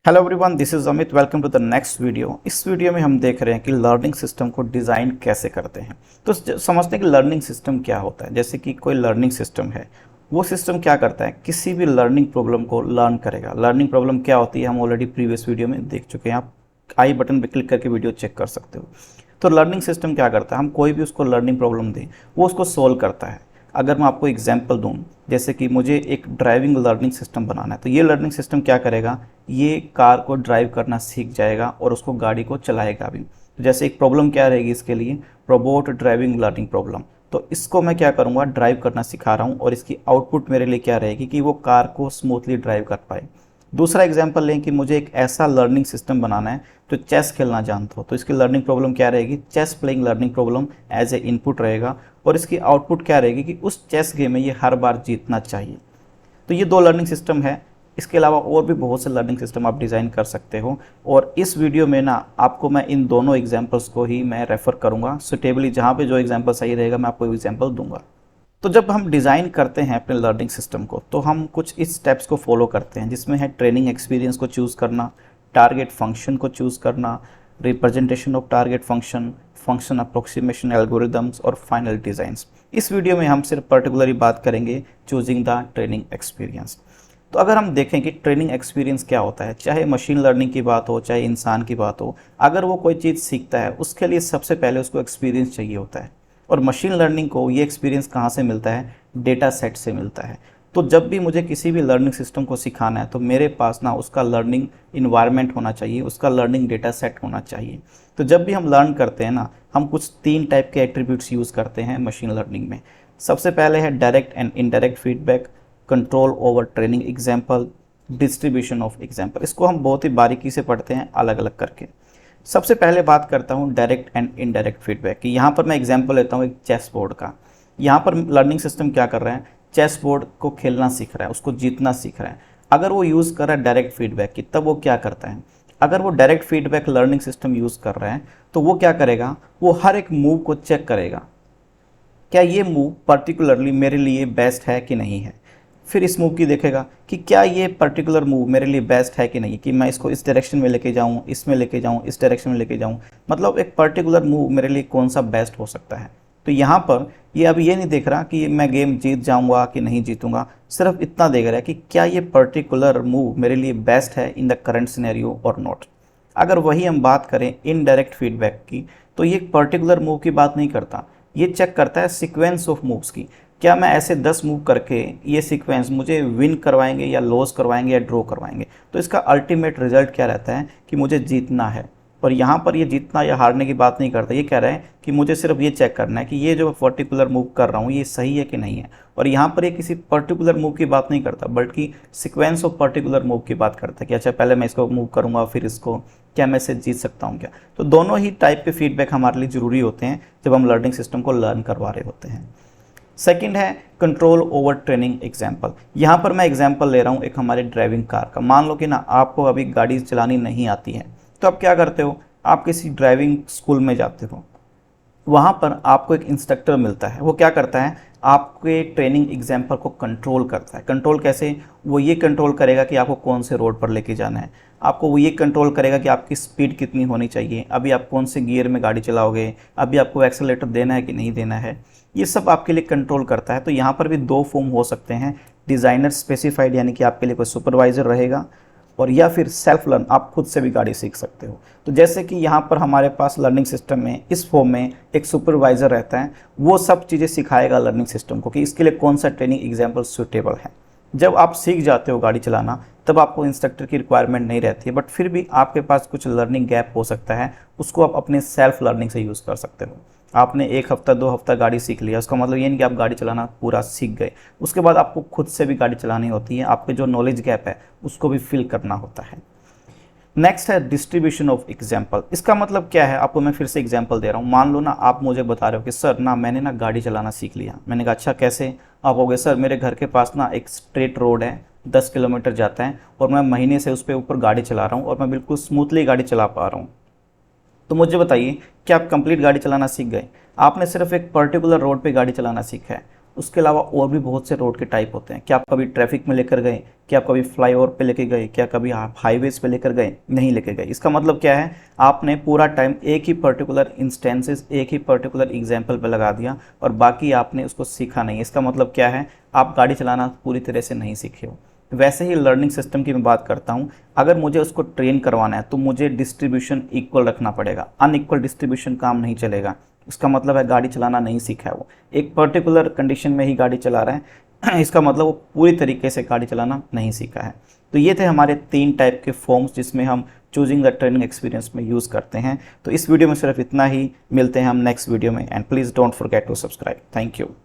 Hello everyone, this is Amit. Welcome to the next video. इस video में हम देख रहे हैं कि लर्निंग सिस्टम को डिज़ाइन कैसे करते हैं। तो समझते हैं कि लर्निंग सिस्टम क्या होता है। जैसे कि कोई लर्निंग सिस्टम है, वो सिस्टम क्या करता है, किसी भी लर्निंग प्रॉब्लम को लर्न करेगा। लर्निंग प्रॉब्लम क्या होती है हम ऑलरेडी प्रीवियस वीडियो में देख चुके हैं। आप आई बटन पर क्लिक करके वीडियो चेक कर सकते हो। तो लर्निंग सिस्टम क्या करता है, हम कोई भी उसको लर्निंग प्रॉब्लम दें, वो उसको सोल्व करता है। अगर मैं आपको एग्जांपल दूं, जैसे कि मुझे एक ड्राइविंग लर्निंग सिस्टम बनाना है, तो ये लर्निंग सिस्टम क्या करेगा, ये कार को ड्राइव करना सीख जाएगा और उसको गाड़ी को चलाएगा भी। तो जैसे एक प्रॉब्लम क्या रहेगी इसके लिए, रोबोट ड्राइविंग लर्निंग प्रॉब्लम। तो इसको मैं क्या करूँगा, ड्राइव करना सिखा रहा हूँ और इसकी आउटपुट मेरे लिए क्या रहेगी कि वो कार को स्मूथली ड्राइव कर पाए। दूसरा एग्जांपल लें कि मुझे एक ऐसा लर्निंग सिस्टम बनाना है जो चेस खेलना जानता हो, तो इसकी लर्निंग प्रॉब्लम क्या रहेगी, chess playing learning problem as a input रहेगा और इसकी आउटपुट क्या रहेगी कि उस चेस गेम में ये हर बार जीतना चाहिए। तो ये दो लर्निंग सिस्टम है। इसके अलावा और भी बहुत से लर्निंग सिस्टम आप डिज़ाइन कर सकते हो और इस वीडियो में ना आपको मैं इन दोनों एग्जांपल्स को ही मैं रेफ़र करूँगा सुटेबली। जहाँ पे जो एग्जांपल सही रहेगा मैं आपको एग्जांपल दूंगा। तो जब हम डिज़ाइन करते हैं अपने लर्निंग सिस्टम को, तो हम कुछ इस स्टेप्स को फॉलो करते हैं, जिसमें है ट्रेनिंग एक्सपीरियंस को चूज़ करना, टारगेट फंक्शन को चूज़ करना, representation of target function, function approximation algorithms और फाइनल डिज़ाइंस। इस वीडियो में हम सिर्फ पर्टिकुलरली बात करेंगे चूजिंग द ट्रेनिंग एक्सपीरियंस। तो अगर हम देखें कि ट्रेनिंग एक्सपीरियंस क्या होता है, चाहे मशीन लर्निंग की बात हो चाहे इंसान की बात हो, अगर वो कोई चीज़ सीखता है उसके लिए सबसे पहले उसको एक्सपीरियंस चाहिए होता है। और मशीन लर्निंग को ये एक्सपीरियंस कहाँ से मिलता है, डेटा सेट से मिलता है। तो जब भी मुझे किसी भी लर्निंग सिस्टम को सिखाना है तो मेरे पास ना उसका लर्निंग इन्वायरमेंट होना चाहिए, उसका लर्निंग डेटा सेट होना चाहिए। तो जब भी हम लर्न करते हैं ना, हम कुछ 3 टाइप के एट्रीब्यूट्स यूज़ करते हैं मशीन लर्निंग में। सबसे पहले है direct and indirect feedback, control over training example, distribution of example. इसको हम बहुत ही बारीकी से पढ़ते हैं अलग अलग करके। सबसे पहले बात करता हूँ डायरेक्ट एंड इनडायरेक्ट फीडबैक की। यहाँ पर मैं एग्जांपल लेता हूँ एक चेस बोर्ड का। यहाँ पर लर्निंग सिस्टम क्या कर रहा है, चेस बोर्ड को खेलना सीख रहा है, उसको जीतना सीख रहा है। अगर वो यूज़ कर रहा है डायरेक्ट फीडबैक की, तब वो क्या करता है, अगर वो direct feedback learning system use कर रहा है तो वो क्या करेगा, वो हर एक मूव को चेक करेगा, क्या ये मूव पर्टिकुलरली मेरे लिए बेस्ट है कि नहीं है। फिर इस मूव की देखेगा कि क्या ये पर्टिकुलर मूव मेरे लिए बेस्ट है कि नहीं, कि मैं इसको इस डायरेक्शन में लेके जाऊँ, इसमें लेके जाऊँ, इस डायरेक्शन में लेके जाऊँ, मतलब एक पर्टिकुलर मूव मेरे लिए कौन सा बेस्ट हो सकता है। तो यहाँ पर ये अब ये नहीं देख रहा कि मैं गेम जीत जाऊँगा कि नहीं जीतूँगा, सिर्फ इतना देख रहा है कि क्या ये पर्टिकुलर मूव मेरे लिए बेस्ट है इन द करंट सिनेरियो और नॉट। अगर वही हम बात करें इनडायरेक्ट फीडबैक की, तो ये पर्टिकुलर मूव की बात नहीं करता, ये चेक करता है सीक्वेंस ऑफ मूव्स की। क्या मैं ऐसे 10 मूव करके ये सीक्वेंस मुझे विन करवाएंगे या लॉस करवाएंगे या ड्रॉ करवाएंगे। तो इसका अल्टीमेट रिजल्ट क्या रहता है कि मुझे जीतना है। और यहाँ पर ये जीतना या हारने की बात नहीं करता, ये कह रहा है कि मुझे सिर्फ ये चेक करना है कि ये जो पर्टिकुलर मूव कर रहा हूँ ये सही है कि नहीं है। और यहाँ पर ये किसी पर्टिकुलर मूव की बात नहीं करता, बल्कि सीक्वेंस ऑफ पर्टिकुलर मूव की बात करता है कि अच्छा पहले मैं इसको मूव करूँगा फिर इसको, क्या मैं इसे जीत सकता हूँ क्या। तो दोनों ही टाइप के फीडबैक हमारे लिए ज़रूरी होते हैं जब हम लर्निंग सिस्टम को लर्न करवा रहे होते हैं। सेकंड है कंट्रोल ओवर ट्रेनिंग एग्जाम्पल। यहाँ पर मैं एग्जाम्पल ले रहा हूँ एक हमारे ड्राइविंग कार का। मान लो कि ना आपको अभी गाड़ी चलानी नहीं आती है, तो आप क्या करते हो, आप किसी ड्राइविंग स्कूल में जाते हो, वहाँ पर आपको एक इंस्ट्रक्टर मिलता है। वो क्या करता है, आपके ट्रेनिंग एग्जाम्पल को कंट्रोल करता है। कंट्रोल कैसे, वो ये कंट्रोल करेगा कि आपको कौन से रोड पर लेके जाना है, आपको वो ये कंट्रोल करेगा कि आपकी स्पीड कितनी होनी चाहिए, अभी आप कौन से गियर में गाड़ी चलाओगे, अभी आपको एक्सेलेरेटर देना है कि नहीं देना है, ये सब आपके लिए कंट्रोल करता है। तो यहाँ पर भी 2 फॉर्म हो सकते हैं, डिज़ाइनर स्पेसिफाइड यानी कि आपके लिए कोई सुपरवाइज़र रहेगा, और या फिर सेल्फ लर्न, आप खुद से भी गाड़ी सीख सकते हो। तो जैसे कि यहाँ पर हमारे पास लर्निंग सिस्टम में इस फॉर्म में एक सुपरवाइज़र रहता है, वो सब चीज़ें सिखाएगा लर्निंग सिस्टम को कि इसके लिए कौन सा ट्रेनिंग एग्जाम्पल सूटेबल है। जब आप सीख जाते हो गाड़ी चलाना तब आपको इंस्ट्रक्टर की रिक्वायरमेंट नहीं रहती है, बट फिर भी आपके पास कुछ लर्निंग गैप हो सकता है, उसको आप अपने सेल्फ लर्निंग से यूज़ कर सकते हो। आपने 1 हफ्ता 2 हफ्ता गाड़ी सीख लिया, उसका मतलब ये नहीं कि आप गाड़ी चलाना पूरा सीख गए। उसके बाद आपको खुद से भी गाड़ी चलानी होती है, आपके जो नॉलेज गैप है उसको भी फिल करना होता है। नेक्स्ट है डिस्ट्रीब्यूशन ऑफ एग्जाम्पल। इसका मतलब क्या है, आपको मैं फिर से एग्जाम्पल दे रहा हूँ। मान लो ना आप मुझे बता रहे हो कि सर ना मैंने ना गाड़ी चलाना सीख लिया। मैंने कहा अच्छा कैसे, आप हो गए सर मेरे घर के पास ना एक स्ट्रेट रोड है, 10 किलोमीटर जाता है और मैं महीने से उस पर ऊपर गाड़ी चला रहा हूँ और मैं बिल्कुल स्मूथली गाड़ी चला पा रहा हूँ। तो मुझे बताइए, क्या आप कंप्लीट गाड़ी चलाना सीख गए? आपने सिर्फ एक पर्टिकुलर रोड पे गाड़ी चलाना सीखा है, उसके अलावा और भी बहुत से रोड के टाइप होते हैं। क्या आप कभी ट्रैफिक में लेकर गए, क्या आप कभी फ्लाईओवर पे लेके गए, क्या कभी आप हाईवेज पे लेकर गए, नहीं लेके गए। इसका मतलब क्या है, आपने पूरा टाइम एक ही पर्टिकुलर इंस्टेंसेस, एक ही पर्टिकुलर एग्जाम्पल पे लगा दिया और बाकी आपने उसको सीखा नहीं। इसका मतलब क्या है, आप गाड़ी चलाना पूरी तरह से नहीं सीखे हो। वैसे ही लर्निंग सिस्टम की मैं बात करता हूँ, अगर मुझे उसको ट्रेन करवाना है तो मुझे डिस्ट्रीब्यूशन इक्वल रखना पड़ेगा। अनइक्वल डिस्ट्रीब्यूशन काम नहीं चलेगा। इसका मतलब है गाड़ी चलाना नहीं सीखा है, वो एक पर्टिकुलर कंडीशन में ही गाड़ी चला रहा है इसका मतलब वो पूरी तरीके से गाड़ी चलाना नहीं सीखा है। तो ये थे हमारे 3 टाइप के फॉर्म्स जिसमें हम चूजिंग द ट्रेनिंग एक्सपीरियंस में यूज़ करते हैं। तो इस वीडियो में सिर्फ इतना ही, मिलते हैं हम नेक्स्ट वीडियो में, and please don't forget to subscribe. Thank you.